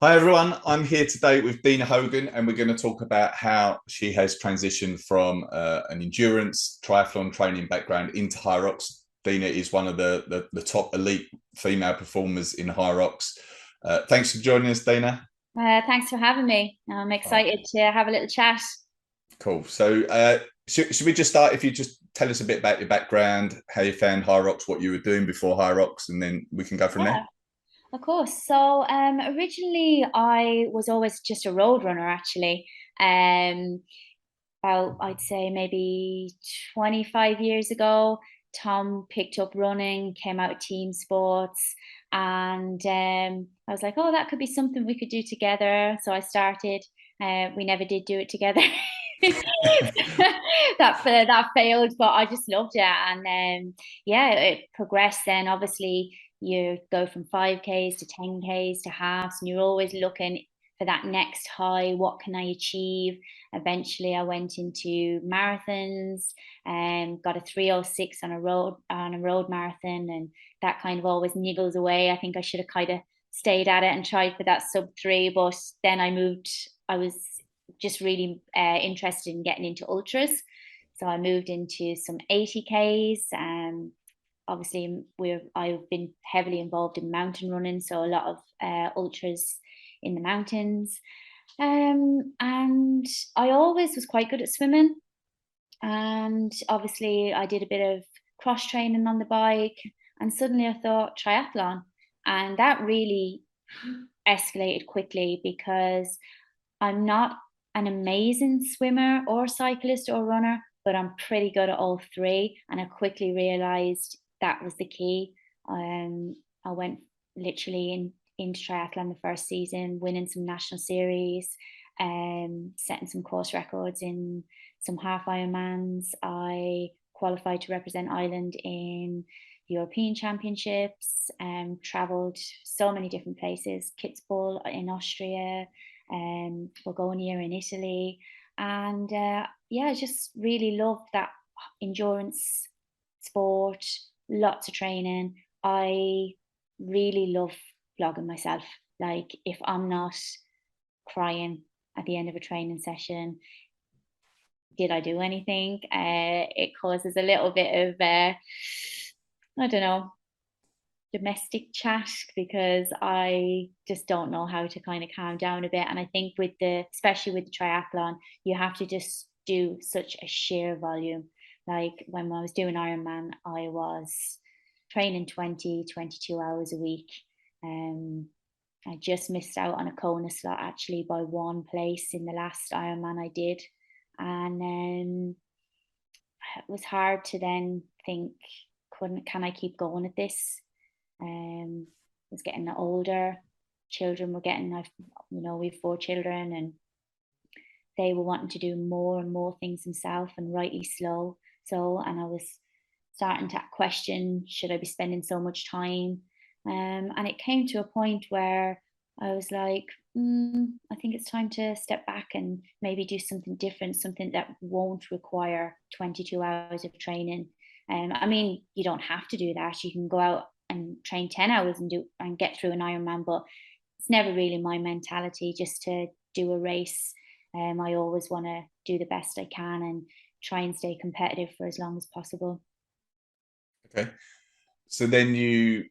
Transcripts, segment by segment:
Hi everyone, I'm here today with Dena Hogan, and we're going to talk about how she has transitioned from an endurance triathlon training background into HYROX. Dena is one of the top elite female performers in HYROX. Thanks for joining us, Dena. Thanks for having me. I'm Oh, excited to have a little chat. cool. So, should we just start? If you just tell us a bit about your background, how you found HYROX, what you were doing before HYROX, and then we can go from there. Yeah, of course. So, originally I was always just a road runner, actually. Um, about I'd say maybe 25 years ago, Tom picked up running, came out of team sports, and I was like, oh, that could be something we could do together. So I started. We never did do it together. That failed, but I just loved it, and yeah, it progressed. Then obviously you go from 5Ks to 10Ks to halves, and you're always looking for that next high. What can I achieve? Eventually, I went into marathons and got a 3:06 on a road marathon, and that kind of always niggles away. I think I should have kind of stayed at it and tried for that sub 3, but then I moved. I was just really interested in getting into ultras, so I moved into some 80Ks. Obviously, I've been heavily involved in mountain running, so a lot of ultras in the mountains. And I always was quite good at swimming. And obviously, I did a bit of cross training on the bike. And suddenly I thought triathlon. And that really escalated quickly because I'm not an amazing swimmer or cyclist or runner, but I'm pretty good at all three. And I quickly realized that was the key. I went literally into triathlon the first season, winning some national series, setting some course records in some half Ironmans. I qualified to represent Ireland in the European Championships, travelled so many different places, Kitzbühel in Austria, Borgogna in Italy. And yeah, I just really loved that endurance sport, lots of training. I really love vlogging myself. Like, if I'm not crying at the end of a training session, did I do anything? It causes a little bit of, I don't know, domestic chat, because I just don't know how to kind of calm down a bit. And I think especially with the triathlon, you have to just do such a sheer volume. Like when I was doing Ironman, I was training 22 hours a week. Um, I just missed out on a Kona slot actually by one place in the last Ironman I did. And it was hard to then think, can I keep going at this? Was getting older. Children were getting, we have 4 children, and they were wanting to do more and more things themselves, and rightly slow. So, and I was starting to question, should I be spending so much time? And it came to a point where I was like, I think it's time to step back and maybe do something different, something that won't require 22 hours of training. I mean, you don't have to do that. You can go out and train 10 hours and get through an Ironman, but it's never really my mentality just to do a race. I always want to do the best I can and try and stay competitive for as long as possible. Okay. So then you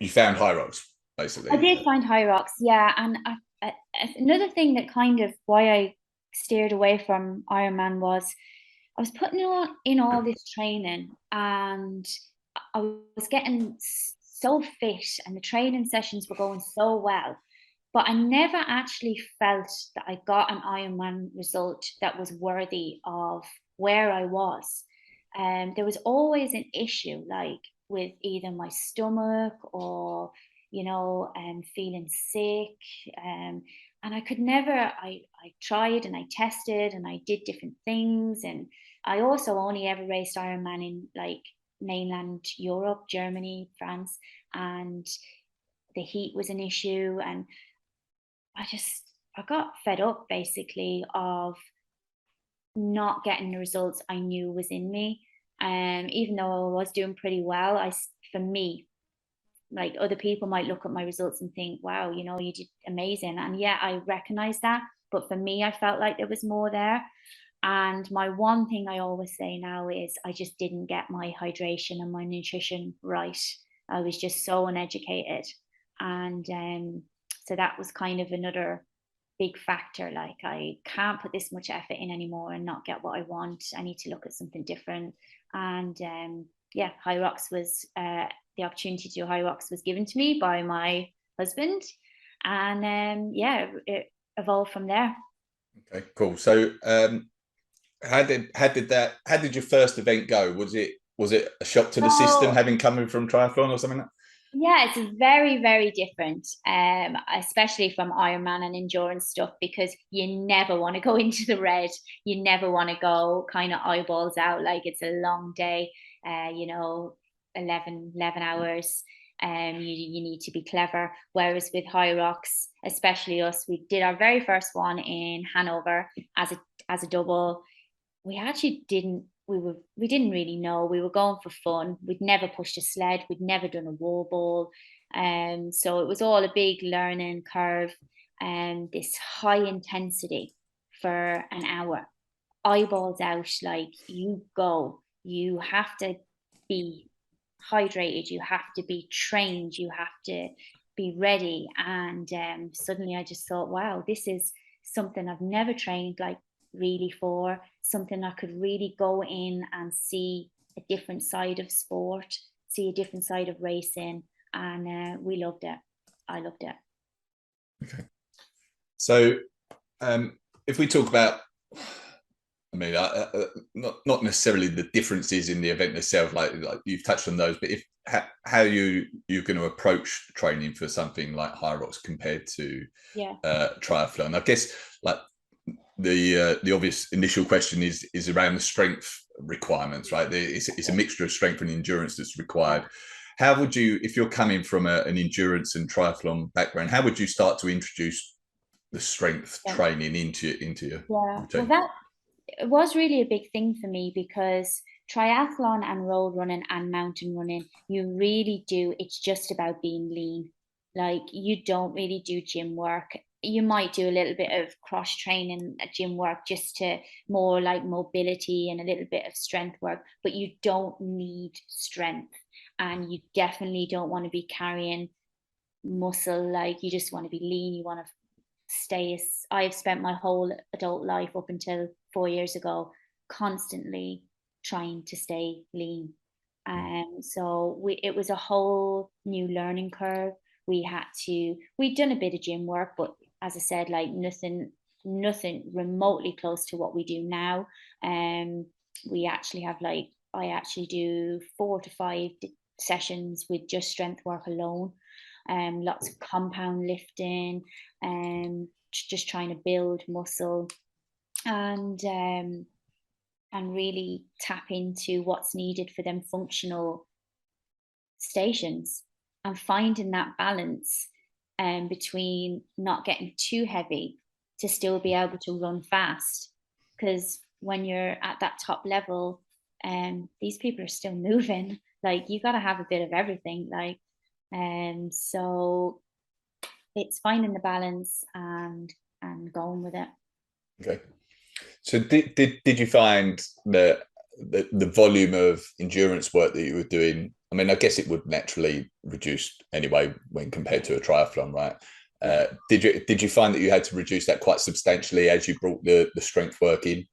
found HYROX I basically. did find HYROX, yeah, and another thing that kind of why I steered away from Ironman was I was putting in all this training, and I was getting so fit, and the training sessions were going so well, but I never actually felt that I got an Ironman result that was worthy of where I was. There was always an issue, like with either my stomach or, feeling sick. And I could never, I tried and I tested and I did different things. And I also only ever raced Ironman in like mainland Europe, Germany, France, and the heat was an issue. And I got fed up basically of not getting the results I knew was in me. Even though I was doing pretty well, for me, like other people might look at my results and think, wow, you know, you did amazing. And yeah, I recognize that. But for me, I felt like there was more there. And my one thing I always say now is I just didn't get my hydration and my nutrition right. I was just so uneducated. And so that was kind of another big factor. Like, I can't put this much effort in anymore and not get what I want. I need to look at something different. And yeah, HYROX was the opportunity to do HYROX was given to me by my husband. And yeah, it evolved from there. Okay, cool. So how did your first event go? Was it a shock to the system, So having coming from triathlon or something like yeah, it's very, very different, especially from Ironman and endurance stuff, because you never want to go into the red. You never want to go kind of eyeballs out, like it's a long day, you know, 11 hours. You need to be clever. Whereas with HYROX, especially us, we did our very first one in Hanover as a double. We actually we didn't really know. We were going for fun. We'd never pushed a sled. We'd never done a wall ball. So it was all a big learning curve, and this high intensity for an hour, eyeballs out, like you go. You have to be hydrated. You have to be trained. You have to be ready. And suddenly I just thought, wow, this is something I've never trained like really for, something I could really go in and see a different side of sport, see a different side of racing. And we loved it. I loved it. Okay. So if we talk about, I mean, not necessarily the differences in the event itself, like you've touched on those, but if how you're going to approach training for something like HYROX compared to Yeah. triathlon, I guess like the obvious initial question is around the strength requirements, right? It's a mixture of strength and endurance that's required. How would you, if you're coming from an endurance and triathlon background, how would you start to introduce the strength training into your routine? Well, that it was really a big thing for me, because triathlon and road running and mountain running, you really do, it's just about being lean. Like, you don't really do gym work. You might do a little bit of cross training gym work, just to more like mobility and a little bit of strength work, but you don't need strength. And you definitely don't want to be carrying muscle. Like, you just want to be lean. You want to stay. I've spent my whole adult life up until 4 years ago constantly trying to stay lean. So it was a whole new learning curve. We'd done a bit of gym work, but as I said, like nothing remotely close to what we do now. We actually have I actually do 4 to 5 sessions with just strength work alone. Lots of compound lifting, just trying to build muscle, and really tap into what's needed for them functional stations, and finding that balance between not getting too heavy to still be able to run fast. Because when you're at that top level, these people are still moving. Like, you got to have a bit of everything. Like, so it's finding the balance and going with it. Okay. So did you find that the volume of endurance work that you were doing, I mean, I guess it would naturally reduce anyway when compared to a triathlon, right? Did you find that you had to reduce that quite substantially as you brought the strength work in?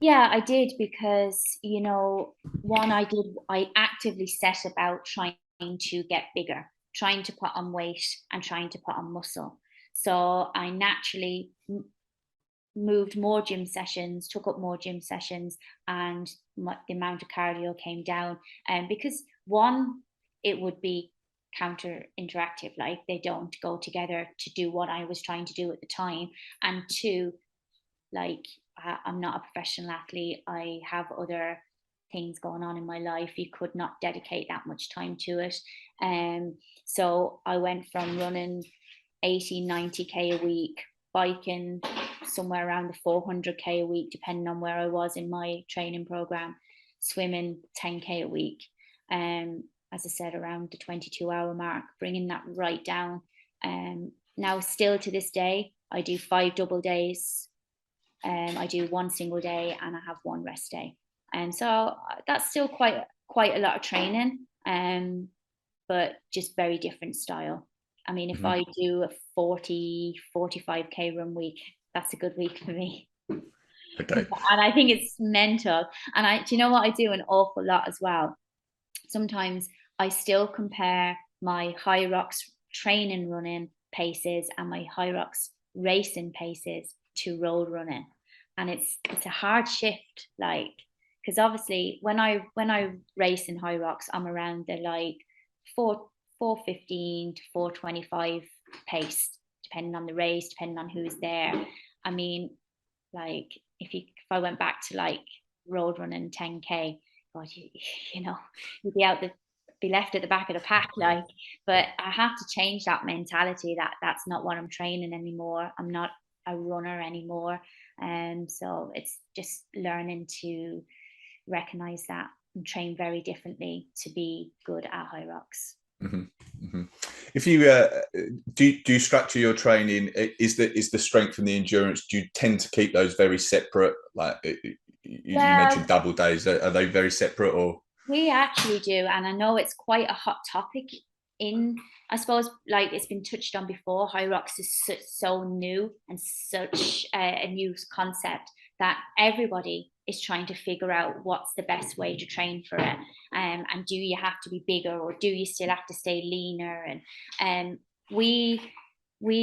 Yeah, I did, because, you know, I actively set about trying to get bigger, trying to put on weight and trying to put on muscle. So I naturally moved more gym sessions, took up more gym sessions, and the amount of cardio came down. And because one, it would be counter interactive, like they don't go together to do what I was trying to do at the time. And two, like, I'm not a professional athlete. I have other things going on in my life. You could not dedicate that much time to it. So I went from running 80, 90K a week, biking somewhere around the 400K a week, depending on where I was in my training program, swimming 10K a week. I as I said, around the 22-hour mark, bringing that right down. Now, still to this day, I do 5 double days. I do 1 single day, and I have 1 rest day. And so that's still quite a lot of training, but just very different style. I mean, if I do a 45K run week, that's a good week for me. Okay. And I think it's mental. And do you know what I do an awful lot as well? Sometimes I still compare my HYROX training running paces and my HYROX racing paces to road running. And it's a hard shift, like, because obviously when I race in HYROX, I'm around the like 4:15 to 4:25 pace, depending on the race, depending on who's there. I mean, like if I went back to like road running 10K, God, you know, you'd be left at the back of the pack, like. But I have to change that mentality that that's not what I'm training anymore. I'm not a runner anymore. And so it's just learning to recognize that and train very differently to be good at HYROX. If you do you structure your training, is the strength and the endurance, do you tend to keep those very separate? Like you mentioned double days, are they very separate? Or we actually do, and I know it's quite a hot topic in, I suppose, like it's been touched on before. HYROX is so new and such a new concept that everybody is trying to figure out what's the best way to train for it. And do you have to be bigger, or do you still have to stay leaner? And we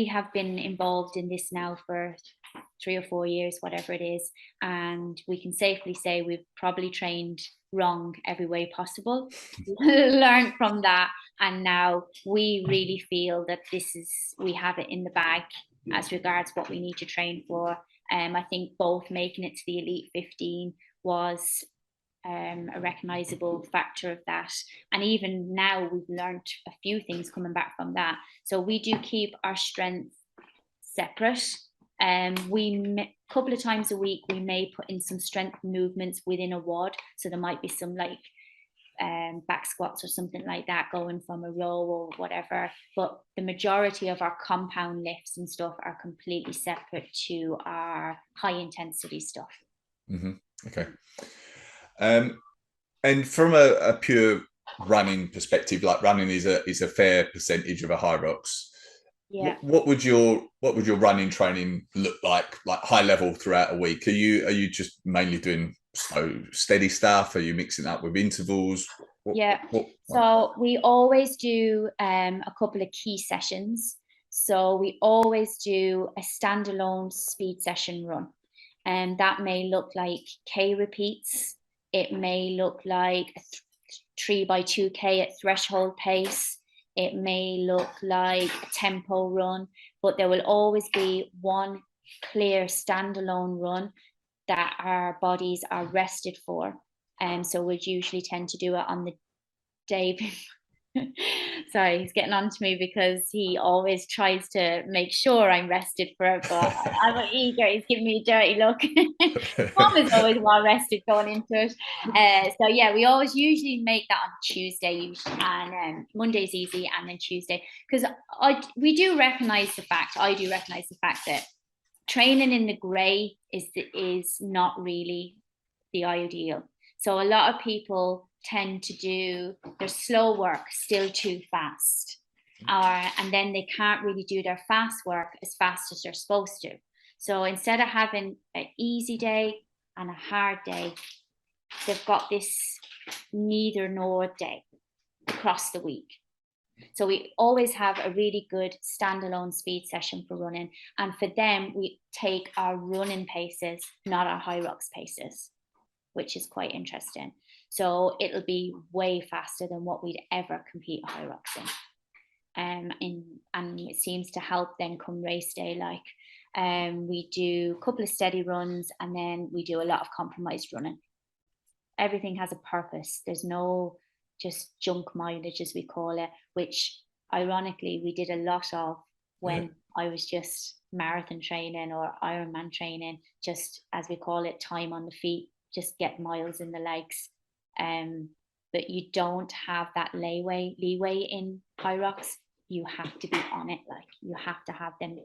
have been involved in this now for 3 or 4 years, whatever it is, and we can safely say we've probably trained wrong every way possible, learned from that, and now we really feel that we have it in the bag as regards what we need to train for. I think both making it to the Elite 15 was a recognizable factor of that, and even now we've learned a few things coming back from that. So we do keep our strength separate. We couple of times a week we may put in some strength movements within a WOD, so there might be some like back squats or something like that going from a row or whatever, but the majority of our compound lifts and stuff are completely separate to our high intensity stuff. Okay. And from a pure running perspective, like running is a fair percentage of a HYROX. Yeah. What would your running training look like high level throughout a week? Are you just mainly doing steady stuff? Are you mixing up with intervals? So we always do a couple of key sessions. So we always do a standalone speed session run, and that may look like K repeats. It may look like a 3x2K at threshold pace. It may look like a tempo run, but there will always be one clear standalone run that our bodies are rested for. And so we'd usually tend to do it on the day. Sorry, he's getting on to me because he always tries to make sure I'm rested for it, but I'm eager. He's giving me a dirty look. Mom is always well rested going into it. So yeah, we always usually make that on Tuesday, and Monday's easy, and then Tuesday, because I do recognize the fact that training in the grey is not really the ideal. So a lot of people tend to do their slow work still too fast, and then they can't really do their fast work as fast as they're supposed to. So instead of having an easy day and a hard day, they've got this neither nor day across the week. So we always have a really good standalone speed session for running, and for them we take our running paces, not our HYROX paces, which is quite interesting. So it'll be way faster than what we'd ever compete HYROX in. And it seems to help then come race day. Like we do a couple of steady runs, and then we do a lot of compromised running. Everything has a purpose. There's no just junk mileage, as we call it, which ironically we did a lot of when I was just marathon training or Ironman training, just as we call it, time on the feet, just get miles in the legs. but you don't have that leeway in HYROX. You have to be on it. Like, you have to have them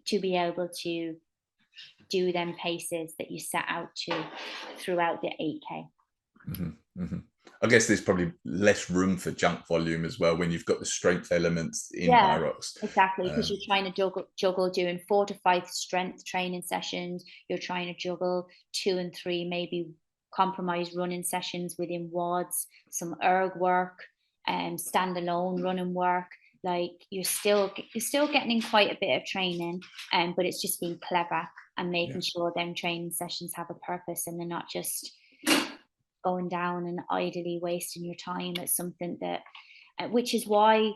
to be able to do them paces that you set out to throughout the 8K. I guess there's probably less room for junk volume as well when you've got the strength elements in HYROX. Exactly, because you're trying to juggle doing 4 to 5 strength training sessions. You're trying to juggle 2 and 3 maybe compromise running sessions within WODs, some erg work, standalone running work. Like, you're still getting in quite a bit of training, but it's just being clever and making sure them training sessions have a purpose, and they're not just going down and idly wasting your time at something that, which is why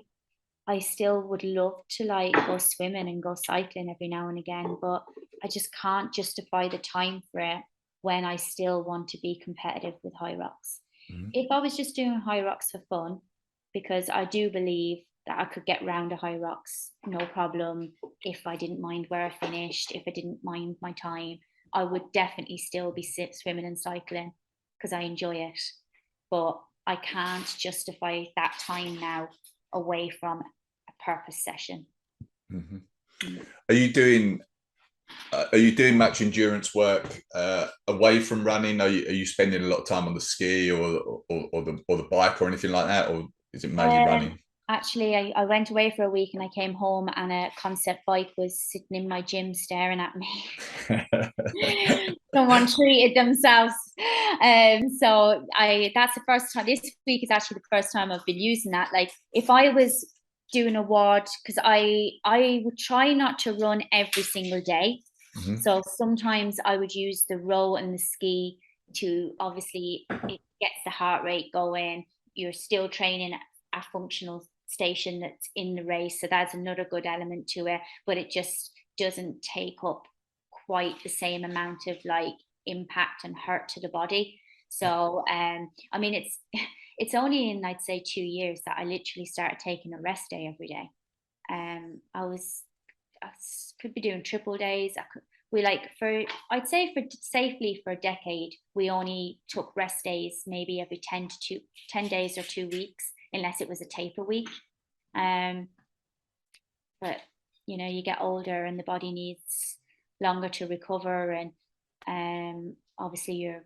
I still would love to like go swimming and go cycling every now and again, but I just can't justify the time for it when I still want to be competitive with HYROX. If I was just doing HYROX for fun, because I do believe that I could get round a HYROX no problem, if I didn't mind where I finished, if I didn't mind my time, I would definitely still be swimming and cycling because I enjoy it. But I can't justify that time now away from a purpose session. Are you doing much endurance work away from running? Are you spending a lot of time on the ski or the bike or anything like that, or is it mainly running? Actually, I went away for a week and I came home and a concept bike was sitting in my gym staring at me. Someone treated themselves. So that's the first time. This week is actually the first time I've been using that. Like, if I was doing a WOD, because I would try not to run every single day. So sometimes I would use the row and the ski to, obviously, it gets the heart rate going. You're still training a functional station that's in the race, so that's another good element to it, but it just doesn't take up quite the same amount of like impact and hurt to the body. So I mean, it's only in, I'd say, 2 years that I literally started taking a rest day every day. I could be doing triple days. I'd say for safely for a decade, we only took rest days maybe every 10 days or 2 weeks, unless it was a taper week. But you get older and the body needs longer to recover, and obviously you're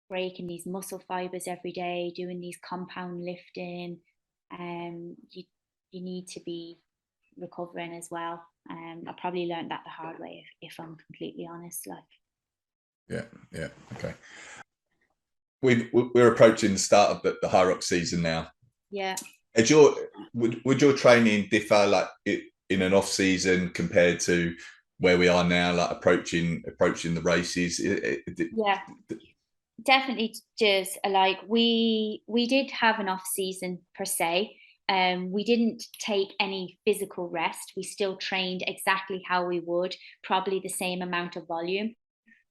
breaking these muscle fibers every day, doing these compound lifting, you need to be recovering as well. I probably learned that the hard way, if I'm completely honest. Okay. We're approaching the start of the HYROX season now. Would your training differ like in an off season compared to where we are now, like approaching the races? Definitely does. Like, we did have an off season per se. We didn't take any physical rest. We still trained exactly how we would, probably the same amount of volume,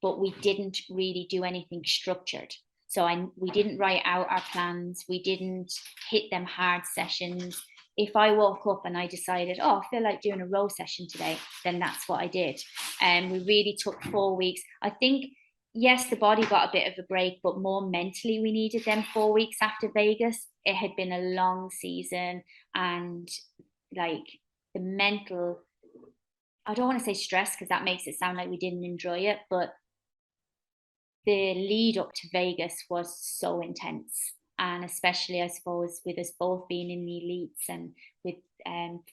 but we didn't really do anything structured. So we didn't write out our plans. We didn't hit them hard sessions. If I woke up and I decided, I feel like doing a row session today, then that's what I did. And we really took 4 weeks. I think, yes, the body got a bit of a break, but more mentally we needed them 4 weeks after Vegas. It had been a long season, and like the mental, I don't want to say stress because that makes it sound like we didn't enjoy it, but the lead up to Vegas was so intense. And especially, I suppose, with us both being in the elites and with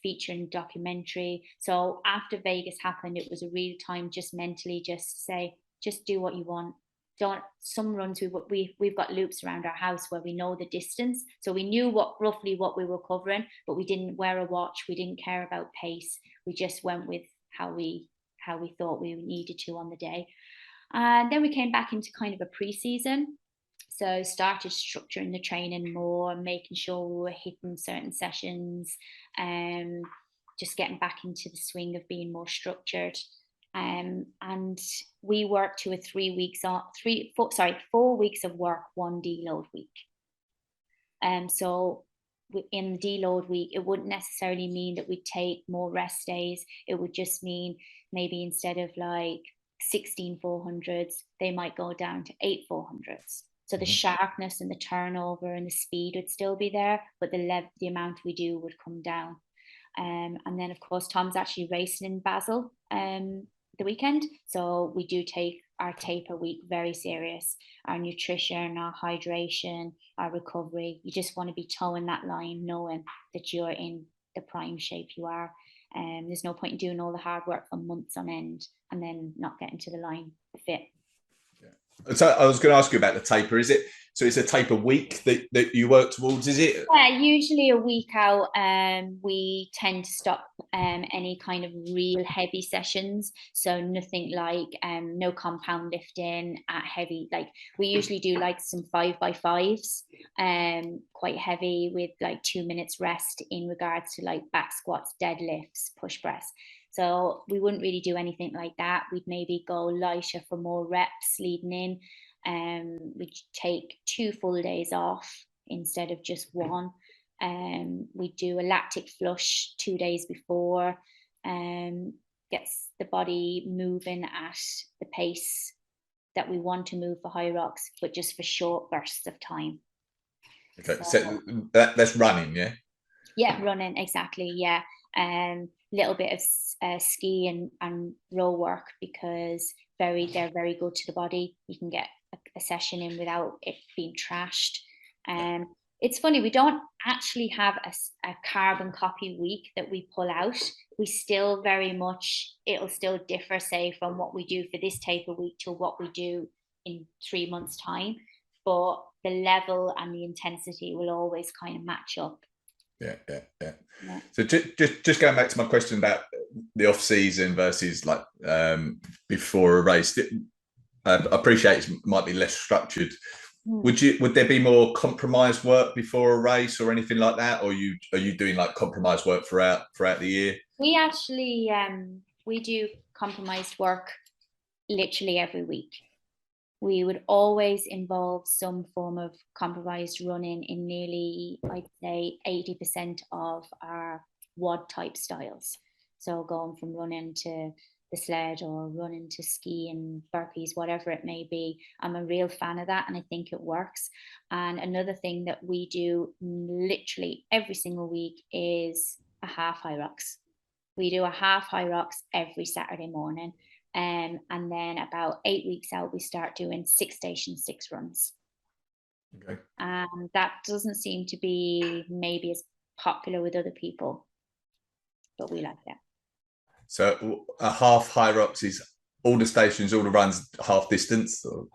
featuring documentary. So after Vegas happened, it was a real time just mentally just say, just do what you want. Some runs we've got loops around our house where we know the distance, so we knew roughly what we were covering, but we didn't wear a watch. We didn't care about pace. We just went with how we thought we needed to on the day. And then we came back into kind of a pre-season, so started structuring the training more, making sure we were hitting certain sessions, just getting back into the swing of being more structured. And we worked to a 4 weeks of work, 1 deload week. So in the deload week, it wouldn't necessarily mean that we'd take more rest days. It would just mean maybe instead of like 16 400s, they might go down to 8 400s. So the sharpness and the turnover and the speed would still be there, but the amount we do would come down. And then, of course, Tom's actually racing in Basel the weekend. So we do take our taper week very serious. Our nutrition, our hydration, our recovery. You just want to be towing that line, knowing that you're in the prime shape you are. There's no point in doing all the hard work for months on end and then not getting to the line fit. So I was going to ask you about the taper. Is it so? It's a taper week that you work towards. Is it? Yeah, usually a week out. We tend to stop any kind of real heavy sessions. So nothing like no compound lifting at heavy. Like we usually do like some 5x5s, quite heavy with like 2 minutes rest in regards to like back squats, deadlifts, push press. So we wouldn't really do anything like that. We'd maybe go lighter for more reps leading in. We'd take 2 full days off instead of just one. We do a lactic flush 2 days before. Gets the body moving at the pace that we want to move for HYROX, but just for short bursts of time. Okay, so that's running, yeah? Yeah, running, exactly, yeah. Little bit of ski and row work because they're very good to the body. You can get a session in without it being trashed. It's funny, we don't actually have a carbon copy week that we pull out. We still very much, it'll still differ, say, from what we do for this taper week to what we do in 3 months' time. But the level and the intensity will always kind of match up. Yeah. So just going back to my question about the off season versus like before a race, I appreciate it might be less structured. Would there be more compromised work before a race or anything like that, or are you doing like compromised work throughout the year? We actually we do compromised work literally every week. We would always involve some form of compromised running in nearly, I'd say, 80% of our WOD type styles. So going from running to the sled or running to ski and burpees, whatever it may be. I'm a real fan of that and I think it works. And another thing that we do literally every single week is a half HYROX. We do a half HYROX every Saturday morning. And then about 8 weeks out, we start doing 6 stations, 6 runs. Okay. And that doesn't seem to be maybe as popular with other people, but we like that. So a half HYROX is all the stations, all the runs, half distance? Or?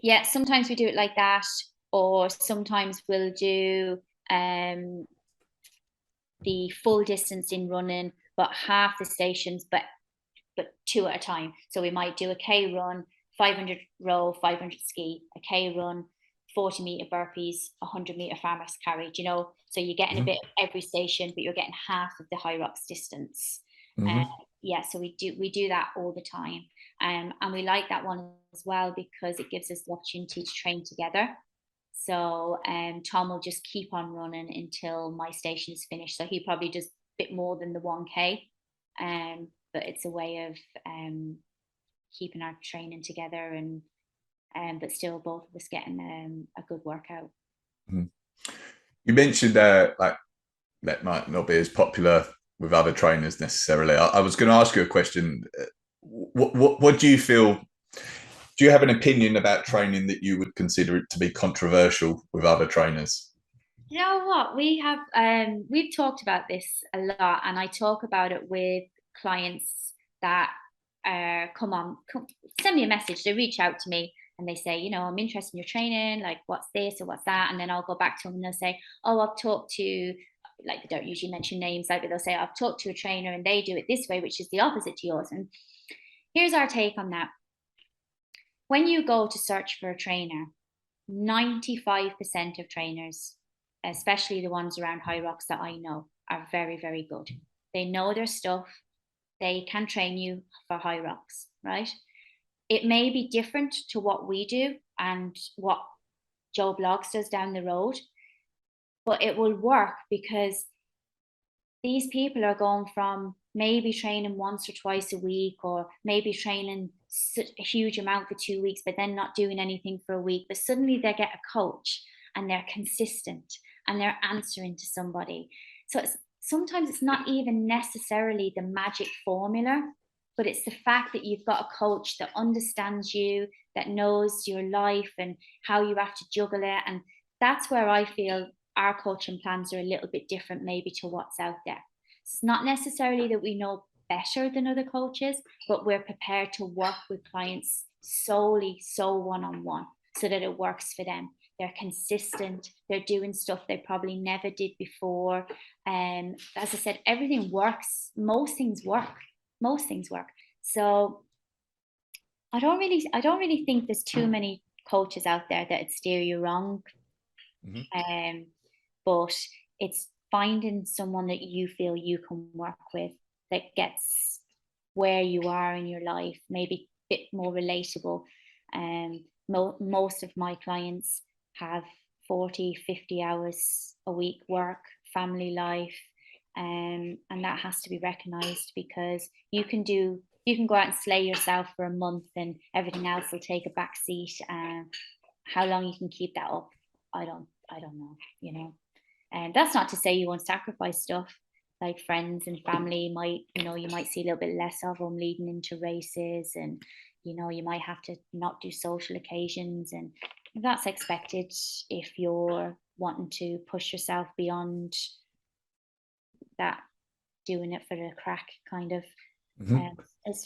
Yeah. Sometimes we do it like that, or sometimes we'll do the full distance in running, but half the stations, but 2 at a time. So we might do a K run, 500 row, 500 ski, a K run, 40-meter burpees, 100-meter farmer's carry, you know, so you're getting a bit of every station, but you're getting half of the HYROX distance. So we do that all the time. And we like that one as well because it gives us the opportunity to train together. So Tom will just keep on running until my station is finished. So he probably does a bit more than the 1K. But it's a way of keeping our training together and but still both of us getting a good workout. You mentioned like that might not be as popular with other trainers necessarily. I was going to ask you a question. What do you feel? Do you have an opinion about training that you would consider it to be controversial with other trainers? You know what? We've talked about this a lot, and I talk about it with clients that send me a message. They reach out to me and they say, you know, I'm interested in your training, like what's this or what's that, and then I'll go back to them and they'll say, oh, I've talked to, like, they don't usually mention names, like, but they'll say, I've talked to a trainer and they do it this way, which is the opposite to yours. And here's our take on that. When you go to search for a trainer, 95% of trainers, especially the ones around HYROX that I know, are very, very good. They know their stuff. They can train you for HYROX, right? It may be different to what we do and what Joe Bloggs does down the road, but it will work because these people are going from maybe training once or twice a week, or maybe training a huge amount for 2 weeks, but then not doing anything for a week. But suddenly they get a coach and they're consistent and they're answering to somebody. So sometimes it's not even necessarily the magic formula, but it's the fact that you've got a coach that understands you, that knows your life and how you have to juggle it. And that's where I feel our coaching plans are a little bit different maybe to what's out there. It's not necessarily that we know better than other coaches, but we're prepared to work with clients solely so one-on-one so that it works for them. They're consistent, they're doing stuff they probably never did before. And as I said, everything works. Most things work. So I don't really think there's too many coaches out there that steer you wrong. But it's finding someone that you feel you can work with, that gets where you are in your life, maybe a bit more relatable. Most of my clients have 40, 50 hours a week work, family life, and that has to be recognized, because you can go out and slay yourself for a month and everything else will take a back seat. How long you can keep that up, I don't know, you know. And that's not to say you won't sacrifice stuff, like friends and family might, you know, you might see a little bit less of them leading into races, and you know, you might have to not do social occasions, and that's expected if you're wanting to push yourself beyond that, doing it for the crack kind of.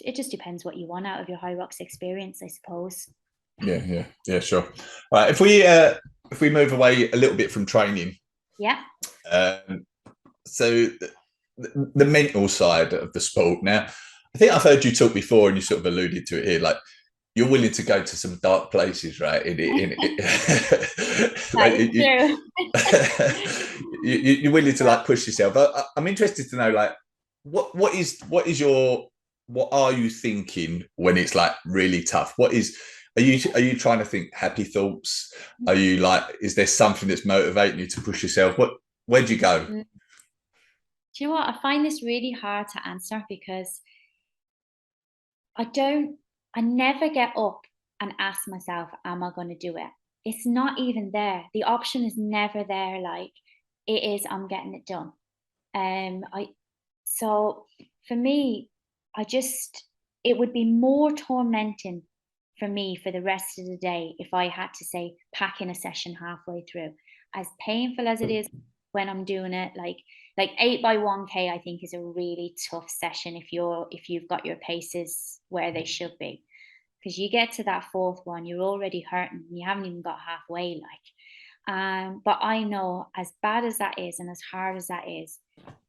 It just depends what you want out of your HYROX experience, I suppose. Yeah, sure. All right, if we move away a little bit from training, so the mental side of the sport. Now, I think I've heard you talk before, and you sort of alluded to it here, like you're willing to go to some dark places, right? You're willing to like push yourself. I'm interested to know, like, what are you thinking when it's like really tough? Are you trying to think happy thoughts? Are you like, is there something that's motivating you to push yourself? Where'd you go? Do you know what? I find this really hard to answer, because I never get up and ask myself, am I going to do it? It's not even there. The option is never there. Like, it is, I'm getting it done. So for me, it would be more tormenting for me for the rest of the day if I had to, say, pack in a session halfway through. As painful as it is when I'm doing it, like 8x1K, I think is a really tough session if you've got your paces where they should be, because you get to that fourth one, you're already hurting, you haven't even got halfway, but I know, as bad as that is and as hard as that is,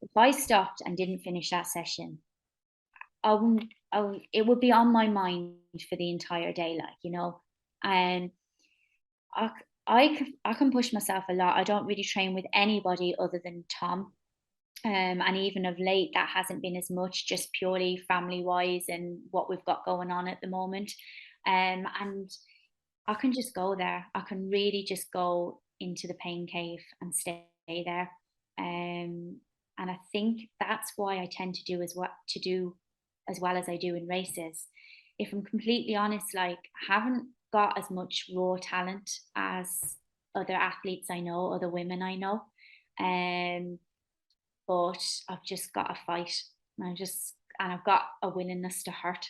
if I stopped and didn't finish that session, it would be on my mind for the entire day, like, you know. And I can push myself a lot. I don't really train with anybody other than Tom. And even of late, that hasn't been as much, just purely family wise and what we've got going on at the moment. And I can just go there. I can really just go into the pain cave and stay there. And I think that's why I tend to do as well as I do in races. If I'm completely honest, like, I haven't got as much raw talent as other athletes I know, other women I know. But I've just got to fight. And I've got a willingness to hurt.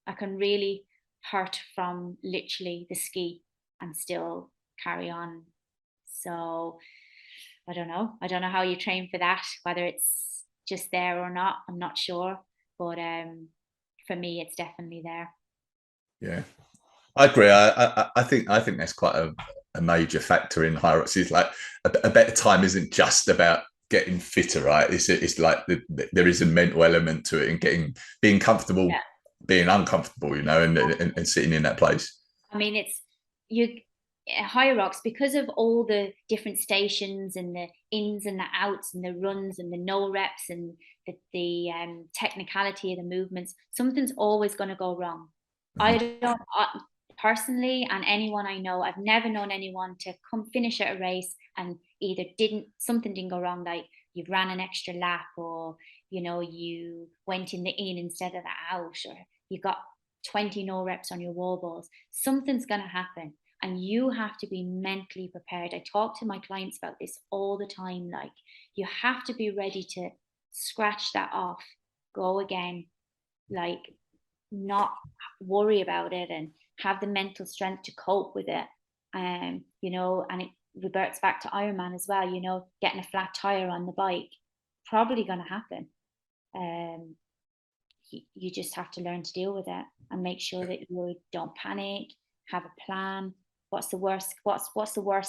I can really hurt from literally the ski and still carry on. So I don't know how you train for that, whether it's just there or not, I'm not sure. But for me, it's definitely there. Yeah, I agree. I think that's quite a major factor in HYROX. Is like a better time isn't just about getting fitter, right? It's like there is a mental element to it, and being comfortable, being uncomfortable, you know, and sitting in that place. I mean, it's HYROX, because of all the different stations and the ins and the outs and the runs and the no reps and the technicality of the movements, something's always going to go wrong. Personally, and anyone I know, I've never known anyone to come finish at a race and either something didn't go wrong, like you've ran an extra lap, or you know, you went in the in instead of the out, or you got 20 no reps on your wall balls, something's going to happen. And you have to be mentally prepared. I talk to my clients about this all the time. Like, you have to be ready to scratch that off, go again, like, not worry about it, and have the mental strength to cope with it. You know, and it reverts back to Ironman as well. You know, getting a flat tire on the bike, probably going to happen. You just have to learn to deal with it and make sure that you don't panic, have a plan. What's the worst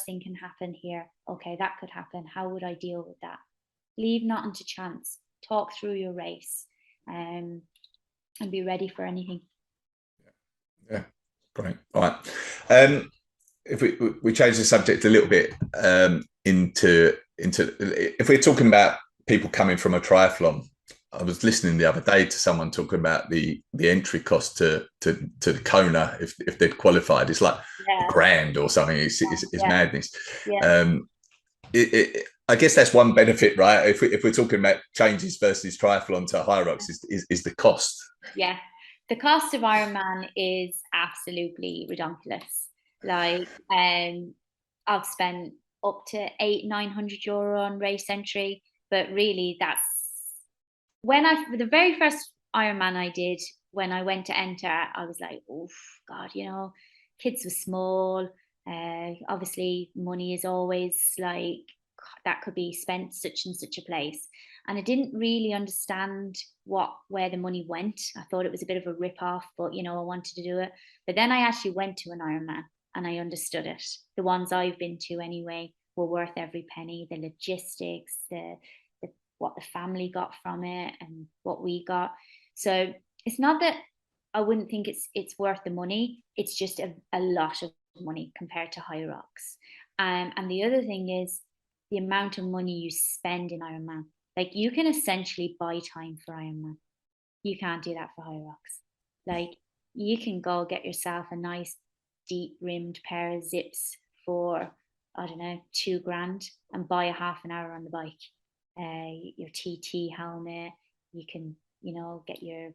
thing can happen here? Okay, that could happen. How would I deal with that? Leave nothing to chance. Talk through your race, and be ready for anything. Yeah, great. All right. If we change the subject a little bit, into if we're talking about people coming from a triathlon, I was listening the other day to someone talking about the entry cost to the Kona if they'd qualified. It's like $1,000 or something. It's madness. Yeah. I guess that's one benefit, right? If we're talking about changes versus triathlon to HYROX, is the cost. Yeah, the cost of Ironman is absolutely ridiculous. Like, I've spent up to €800-900 on race entry, but really that's when the very first Ironman I did, when I went to enter, I was like, oh God, you know, kids were small. Obviously, money is always like, that could be spent such and such a place. And I didn't really understand where the money went. I thought it was a bit of a rip-off, but you know, I wanted to do it. But then I actually went to an Ironman and I understood it. The ones I've been to anyway were worth every penny. The logistics, what the family got from it and what we got. So it's not that I wouldn't think it's worth the money. It's just a lot of money compared to HYROX. And the other thing is the amount of money you spend in Ironman. Like, you can essentially buy time for Ironman. You can't do that for HYROX. Like, you can go get yourself a nice deep rimmed pair of zips for, I don't know, $2,000 and buy a half an hour on the bike. Your TT helmet, you can, you know, get your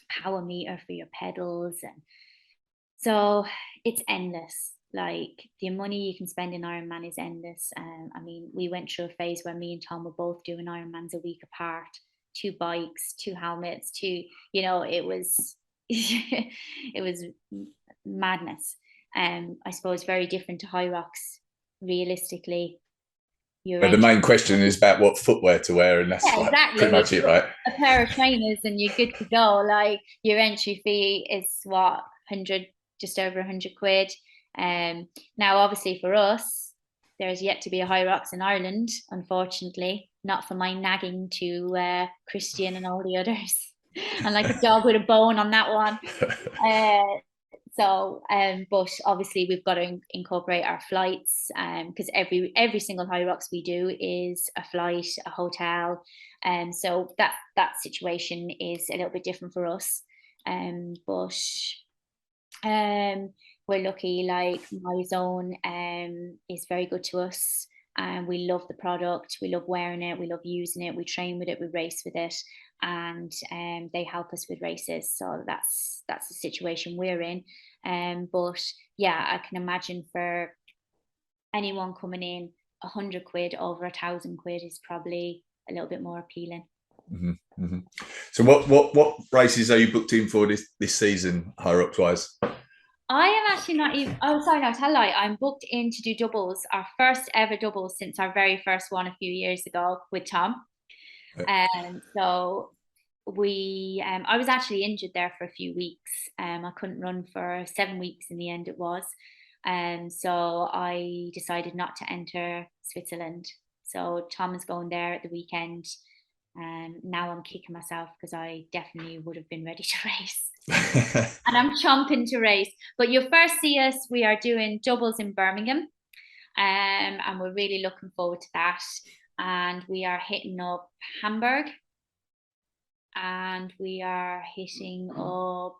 power meter for your pedals, and so it's endless. Like, the money you can spend in Ironman is endless. I mean, we went through a phase where me and Tom were both doing Ironmans a week apart, 2 bikes, 2 helmets, you know, it was it was madness. I suppose very different to HYROX. Realistically, But the main question is about what footwear to wear, and that's exactly. pretty much it, right? A pair of trainers and you're good to go. Like, your entry fee is what, 100, just over 100 quid. Now, obviously, for us, there's yet to be a HYROX in Ireland, unfortunately. Not for my nagging to Christian and all the others. I'm like a dog with a bone on that one. But obviously we've got to incorporate our flights, because every single HYROX we do is a flight, a hotel, and so that situation is a little bit different for us. But we're lucky. Like, my zone is very good to us, and we love the product, we love wearing it, we love using it, we train with it, we race with it, and they help us with races. So that's the situation we're in. But yeah, I can imagine for anyone coming in, 100 quid over 1,000 quid is probably a little bit more appealing. Mm-hmm, mm-hmm. So what races are you booked in for this season, HYROX wise? I am actually not even. Oh, sorry, no, tell a lie. I'm booked in to do doubles, our first ever doubles since our very first one a few years ago with Tom. And so I was actually injured there for a few weeks. I couldn't run for 7 weeks in the end, it was. And so I decided not to enter Switzerland. So Tom is going there at the weekend. And now I'm kicking myself because I definitely would have been ready to race. And I'm chomping to race. But you'll first see us, we are doing doubles in Birmingham. And we're really looking forward to that. And we are hitting up Hamburg. And we are hitting up,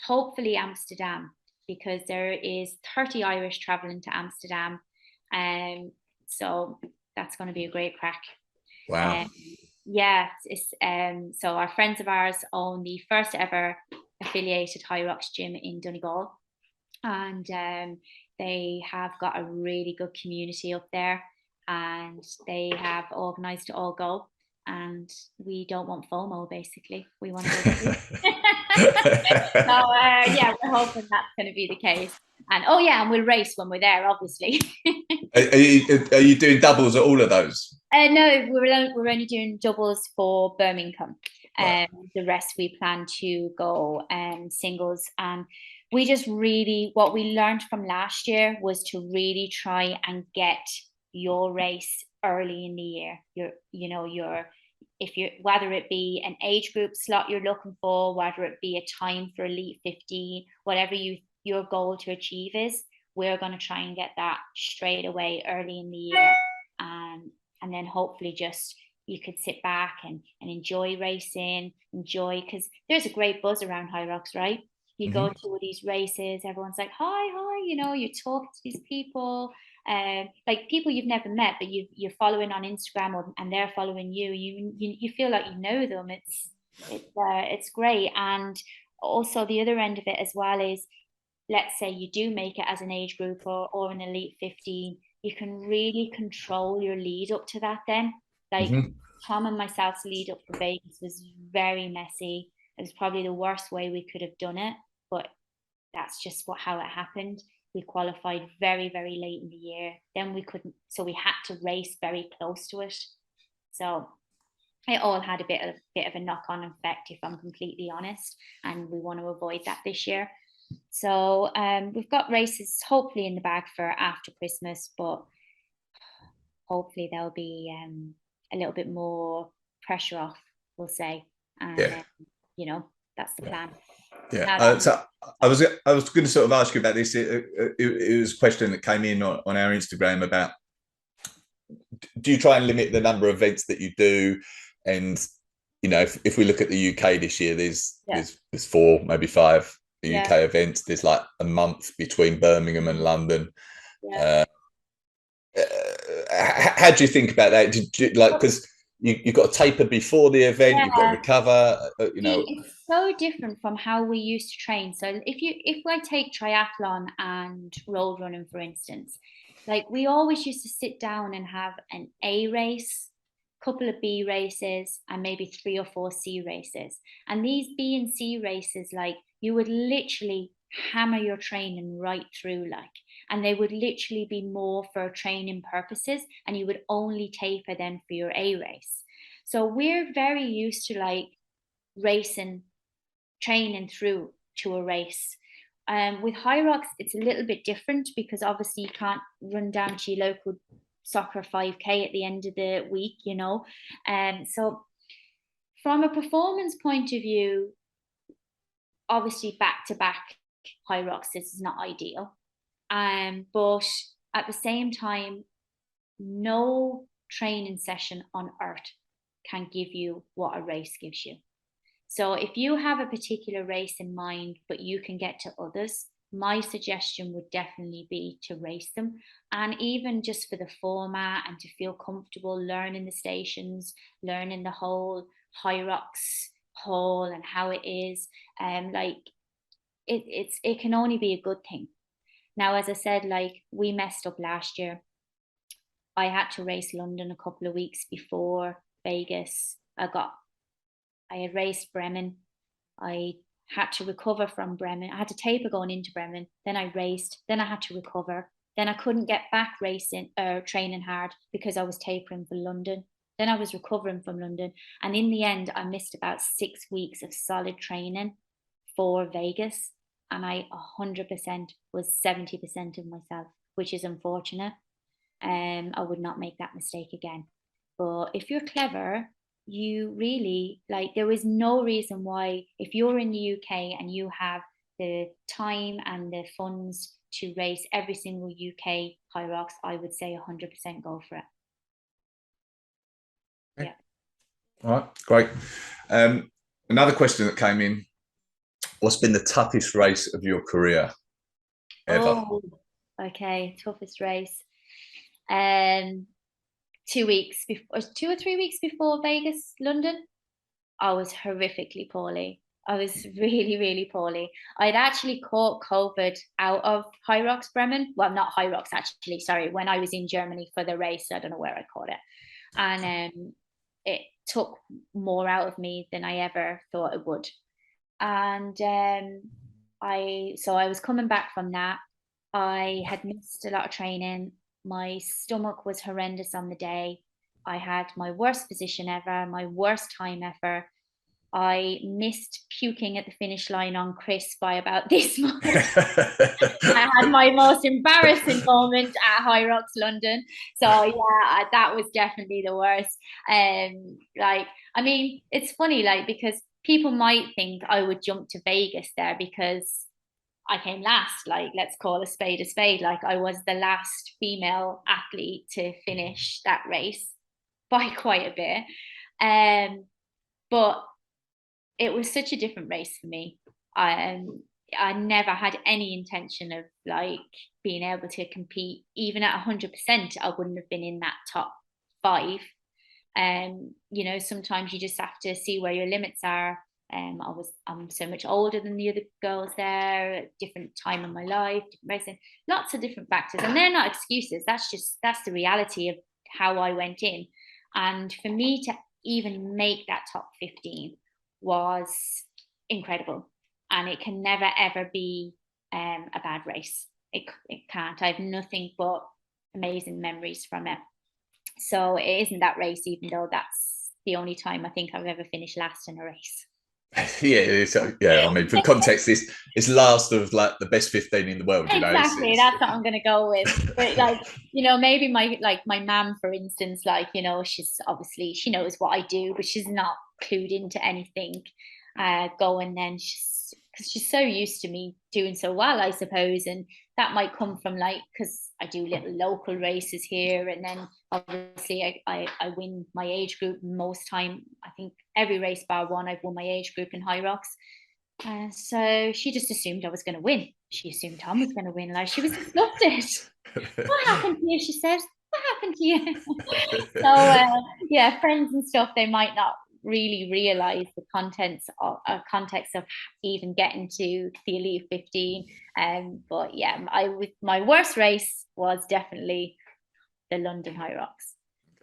hopefully, Amsterdam, because there is 30 Irish traveling to Amsterdam. So that's going to be a great crack. Wow. Yeah, so our friends of ours own the first ever affiliated HYROX gym in Donegal, and they have got a really good community up there, and they have organised to all go, and we don't want FOMO, basically. We want to go too. So yeah, we're hoping that's going to be the case. And oh yeah, and we'll race when we're there, obviously. Are you doing doubles at all of those? No, we're only doing doubles for Birmingham. Right. The rest we plan to go singles. And we just really, what we learned from last year was to really try and get your race early in the year. If you're, whether it be an age group slot you're looking for, whether it be a time for Elite 15, whatever your goal to achieve is, we're going to try and get that straight away early in the year. And then hopefully just you could sit back and enjoy racing, because there's a great buzz around HYROX, right? You go to all these races, everyone's like, hi, you talk to these people, like people you've never met, but you're following on Instagram, and they're following you. You feel like you know them. It's great. And also the other end of it as well is, let's say you do make it as an age group or an Elite 15, you can really control your lead up to that then. Like Tom and myself's lead up for Vegas was very messy. It was probably the worst way we could have done it, but that's just how it happened. We qualified very, very late in the year. Then we couldn't, so we had to race very close to it. So it all had a bit of a knock-on effect, if I'm completely honest, and we want to avoid that this year. So we've got races hopefully in the bag for after Christmas, but hopefully there'll be a little bit more pressure off, we'll say. And that's the plan. Yeah. So I was going to sort of ask you about this. It was a question that came in on our Instagram about, do you try and limit the number of events that you do? And if we look at the UK this year, there's 4, maybe 5 UK events. There's like a month between Birmingham and London. How do you think about that? Because you've got to taper before the event, you've got to recover. It's so different from how we used to train. So if I take triathlon and road running, for instance, like we always used to sit down and have an A race, couple of B races, and maybe 3 or 4 C races. And these B and C races, like you would literally hammer your training right through, and they would literally be more for training purposes, and you would only taper then for your A race. So we're very used to racing, training through to a race. With HYROX, it's a little bit different, because obviously you can't run down to your local soccer 5K at the end of the week, so from a performance point of view, obviously back-to-back HYROX, this is not ideal, but at the same time, no training session on earth can give you what a race gives you. So if you have a particular race in mind, but you can get to others, my suggestion would definitely be to race them. And even just for the format and to feel comfortable learning the stations, learning the whole HYROX hall and how it is, it can only be a good thing. Now, as I said, we messed up last year. I had to race London a couple of weeks before Vegas. I had raced Bremen. I had to recover from Bremen. I had to taper going into Bremen. Then I raced. Then I had to recover. Then I couldn't get back training hard because I was tapering for London. Then I was recovering from London. And in the end, I missed about 6 weeks of solid training for Vegas. And I 100% was 70% of myself, which is unfortunate. I would not make that mistake again. But if you're clever, you really, there is no reason why, if you're in the UK and you have the time and the funds to race every single UK HYROX, I would say 100% go for it. Okay. Yeah. All right, great. Another question that came in: what's been the toughest race of your career ever? Oh, okay, toughest race. 2 weeks before, 2 or 3 weeks before Vegas, London, I was horrifically poorly. I was really, really poorly. I'd actually caught COVID out of HYROX Bremen. Well, not HYROX actually, sorry, when I was in Germany for the race. I don't know where I caught it. And it took more out of me than I ever thought it would. And I was coming back from that. I had missed a lot of training. My stomach was horrendous on the day. I had my worst position ever, my worst time ever. I missed puking at the finish line on Chris by about this much. I had my most embarrassing moment at HYROX London. So yeah, that was definitely the worst. Like, I mean, it's funny, like, because people might think I would jump to Vegas there because I came last. Like, let's call a spade a spade. Like, I was the last female athlete to finish that race by quite a bit. But it was such a different race for me. I never had any intention of like being able to compete. Even at 100%, I wouldn't have been in that top 5. You know, sometimes you just have to see where your limits are. I'm so much older than the other girls there, different time in my life, different racing, lots of different factors. And they're not excuses. That's the reality of how I went in. And for me to even make that top 15 was incredible. And it can never, ever be a bad race. It can't. I have nothing but amazing memories from it. So it isn't that race, even though that's the only time I think I've ever finished last in a race. Yeah. I mean, for context, it's last of like the best 15 in the world. You know, exactly. That's what I'm going to go with. But like, you know, maybe my mum, for instance, like, you know, she's obviously, she knows what I do, but she's not clued into anything. Going then, because she's so used to me doing so well, I suppose, and that might come from like, because I do little local races here, and then obviously I win my age group most time. I think every race bar one, I've won my age group in HYROX. So she just assumed I was going to win. She assumed Tom was going to win. Like, she was disgusted. What happened to you? She says, what happened to you? So yeah, friends and stuff, they might not really realize the context of even getting to the elite 15. But yeah, my worst race was definitely the London HYROX.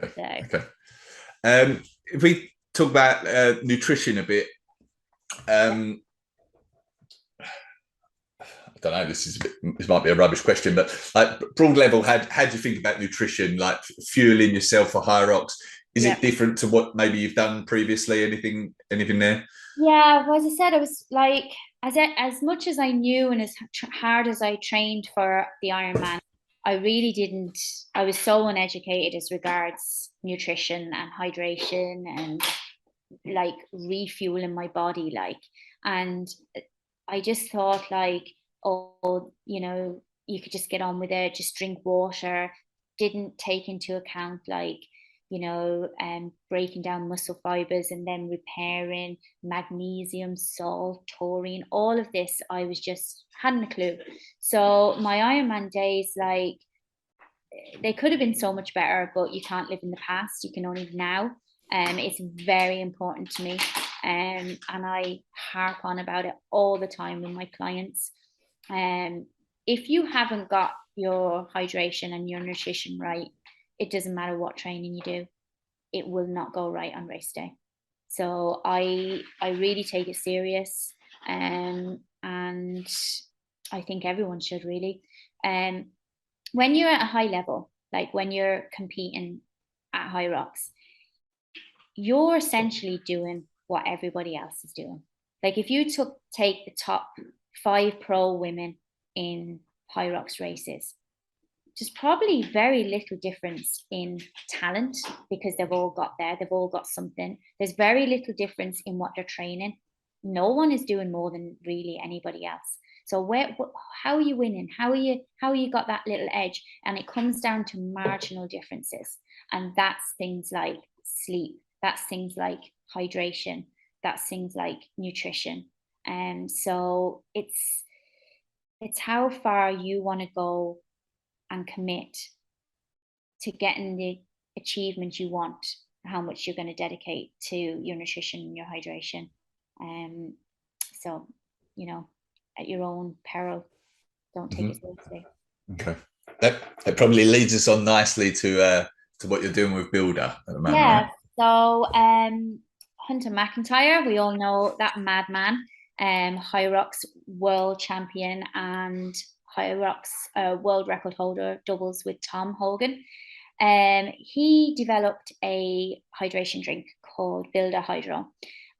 Okay. If we talk about nutrition a bit, I don't know. This might be a rubbish question, but like broad level, how do you think about nutrition? Like fueling yourself for HYROX, is it different to what maybe you've done previously? Anything there? Yeah, well, as I said, it was like as much as I knew and as hard as I trained for the Ironman, I really didn't. I was so uneducated as regards nutrition and hydration and like refueling my body, like, and I just thought like, oh, you know, you could just get on with it, just drink water. Didn't take into account like, you know, breaking down muscle fibers and then repairing magnesium, salt, taurine, all of this. I was just hadn't a clue. So my Ironman days, like, they could have been so much better, but you can't live in the past. You can only live now. It's very important to me. And I harp on about it all the time with my clients. If you haven't got your hydration and your nutrition right, it doesn't matter what training you do, it will not go right on race day. So I really take it serious, and I think everyone should really. When you're at a high level, like when you're competing at HYROX, you're essentially doing what everybody else is doing. Like if you take the top 5 pro women in HYROX races, there's probably very little difference in talent because they've all got there, they've all got something. There's very little difference in what they're training. No one is doing more than really anybody else. So how are you winning? How you got that little edge? And it comes down to marginal differences. And that's things like sleep, that's things like hydration, that's things like nutrition. And so it's how far you want to go and commit to getting the achievement you want, how much you're going to dedicate to your nutrition and your hydration. So, you know, at your own peril, don't take it seriously. Okay, that probably leads us on nicely to what you're doing with Builder at the moment. Yeah. Right? So Hunter McIntyre, we all know that madman, HYROX World Champion and HYROX World Record Holder doubles with Tom Hogan. He developed a hydration drink called BLDR Hydro,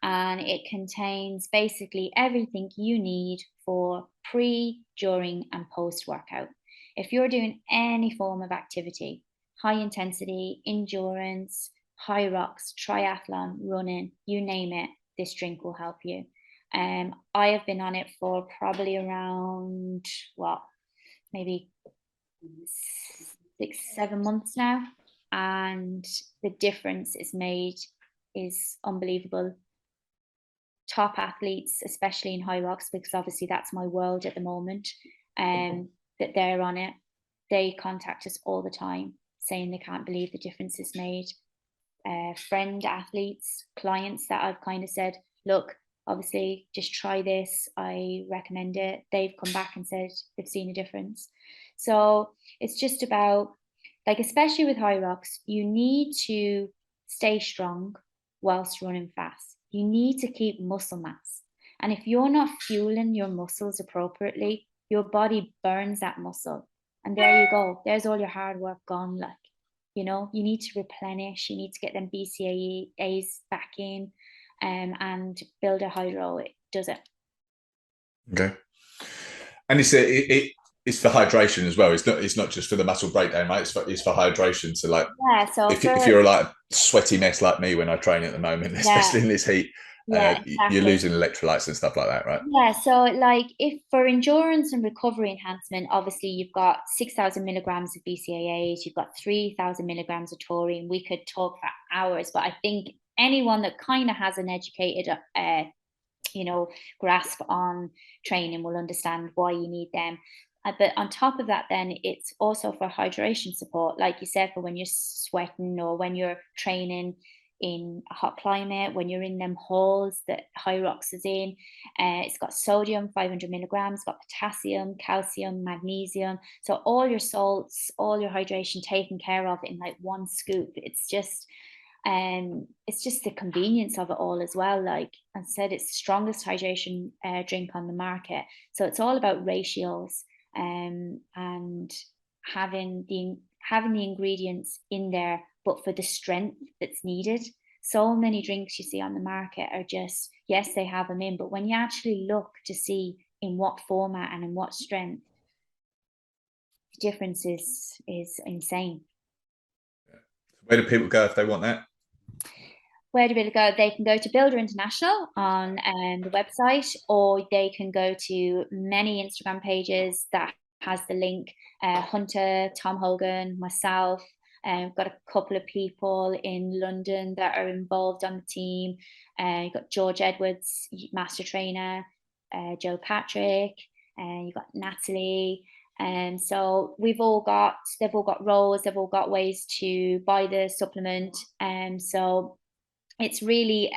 and it contains basically everything you need for pre, during, and post workout. If you're doing any form of activity, high intensity, endurance, HYROX, triathlon, running, you name it, this drink will help you. I have been on it for probably around, maybe 6-7 months now, and the difference it's made is unbelievable. Top athletes, especially in HYROX, because obviously that's my world at the moment, that they're on it, they contact us all the time saying they can't believe the difference it's made. Friend athletes, clients that I've kind of said, look, obviously just try this, I recommend it, they've come back and said they've seen a difference. So it's just about, like, especially with HYROX, you need to stay strong whilst running fast. You need to keep muscle mass. And if you're not fueling your muscles appropriately, your body burns that muscle. And there you go. There's all your hard work gone. Like, you know, you need to replenish. You need to get them BCAAs back in. And BLDR Hydro, it does it. Okay. And it's for hydration as well. It's not just for the muscle breakdown, right? It's for hydration. So like, yeah. So if you're like a sweaty mess like me when I train at the moment, especially in this heat, exactly. You're losing electrolytes and stuff like that, right? Yeah. So like, if for endurance and recovery enhancement, obviously you've got 6,000 milligrams of BCAAs, you've got 3,000 milligrams of taurine. We could talk for hours, but I think anyone that kind of has an educated grasp on training will understand why you need them. But on top of that, then it's also for hydration support, like you said, for when you're sweating or when you're training in a hot climate, when you're in them halls that HYROX is in. It's got sodium, 500 milligrams, got potassium, calcium, magnesium. So all your salts, all your hydration taken care of in like one scoop. It's just the convenience of it all as well. Like I said, it's the strongest hydration drink on the market. So it's all about ratios and having the ingredients in there, but for the strength that's needed. So many drinks you see on the market are just, yes, they have them in, but when you actually look to see in what format and in what strength, the difference is insane. Where do people go if they want that? Where do people go? They can go to Builder International on the website, or they can go to many Instagram pages that has the link. Hunter, Tom Hogan, myself. We've got a couple of people in London that are involved on the team. You've got George Edwards, master trainer, Joe Patrick, you've got Natalie. So they've all got roles, they've all got ways to buy the supplement. So it's really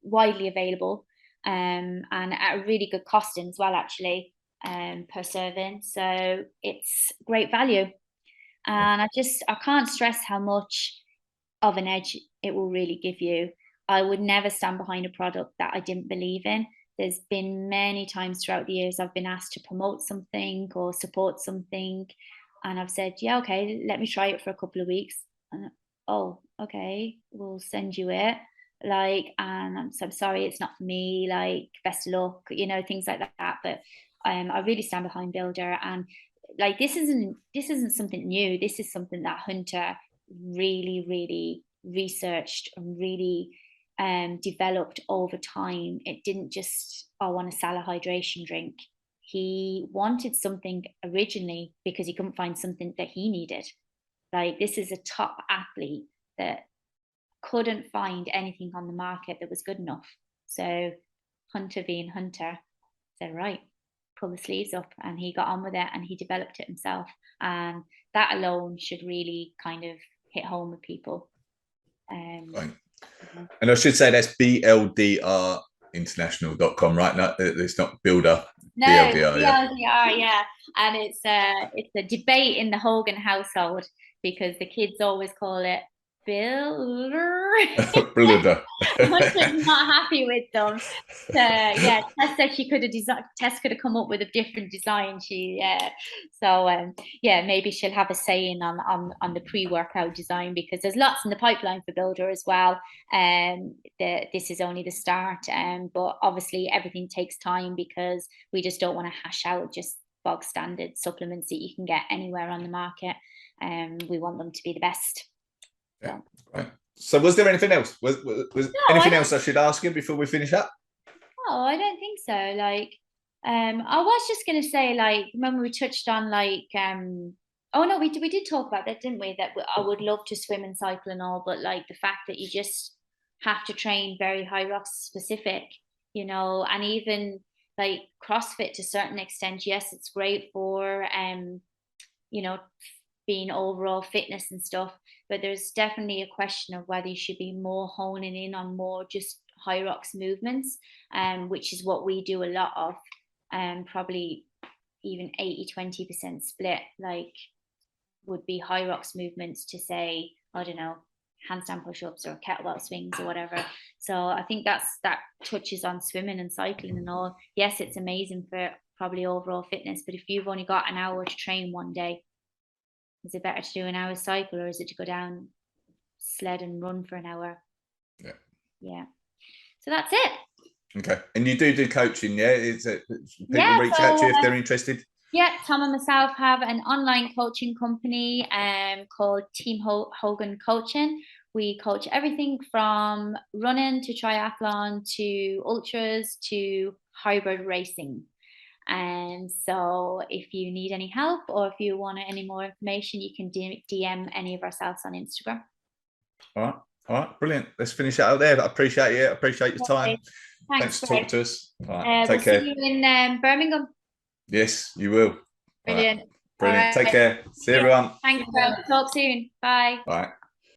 widely available and at a really good costing as well, actually, per serving. So it's great value. And I can't stress how much of an edge it will really give you. I would never stand behind a product that I didn't believe in. There's been many times throughout the years I've been asked to promote something or support something. And I've said, yeah, okay, let me try it for a couple of weeks. And, oh, okay, we'll send you it. Like, and I'm so sorry, it's not for me. Like, best of luck, things like that. But I really stand behind Builder, and like this isn't something new. This is something that Hunter really, really researched and really developed over time. It didn't just, I want to sell a hydration drink. He wanted something originally because he couldn't find something that he needed. Like, this is a top athlete that couldn't find anything on the market that was good enough. So Hunter being Hunter said, right, pull the sleeves up, and he got on with it and he developed it himself. And that alone should really kind of hit home with people. Right. And I should say that's BLDRinternational.com, right? No, it's not Builder. No, BLDR, BLDR, yeah. And it's a debate in the Hogan household because the kids always call it Builder. Builder. Hunter's not happy with them. So yeah, Tess said she could have Tess could have come up with a different design. Yeah, maybe she'll have a say in on the pre-workout design, because there's lots in the pipeline for Builder as well. This is only the start. But obviously everything takes time, because we just don't want to hash out just bog standard supplements that you can get anywhere on the market. We want them to be the best. Yeah, right. So was there anything else? Was anything else I should ask you before we finish up? Oh, I don't think so. Like, I was just gonna say, like, remember we touched on like, oh no, we did talk about that, didn't we? That I would love to swim and cycle and all, but like the fact that you just have to train very HYROX specific, you know, and even like CrossFit to a certain extent. Yes, it's great for you know, being overall fitness and stuff, but there's definitely a question of whether you should be more honing in on more just HYROX movements, which is what we do a lot of, probably even 80-20% split, like would be HYROX movements to, say, I don't know, handstand push-ups or kettlebell swings or whatever. So I think that touches on swimming and cycling and all. Yes, it's amazing for probably overall fitness, but if you've only got an hour to train one day, is it better to do an hour cycle, or is it to go down, sled and run for an hour? Yeah. So that's it. Okay. And you do coaching, yeah? People reach out to you if they're interested? Yeah, Tom and myself have an online coaching company called Team Hogan Coaching. We coach everything from running to triathlon to ultras to hybrid racing. And so if you need any help, or if you want any more information, you can DM any of ourselves on Instagram. All right, brilliant. Let's finish it out there. I appreciate it. I appreciate your time. Thanks for talking to us. All right, take care. See you in Birmingham. Yes, you will. Brilliant. Right. Brilliant. Take care. See you, everyone. Thanks, Talk soon. Bye. Bye.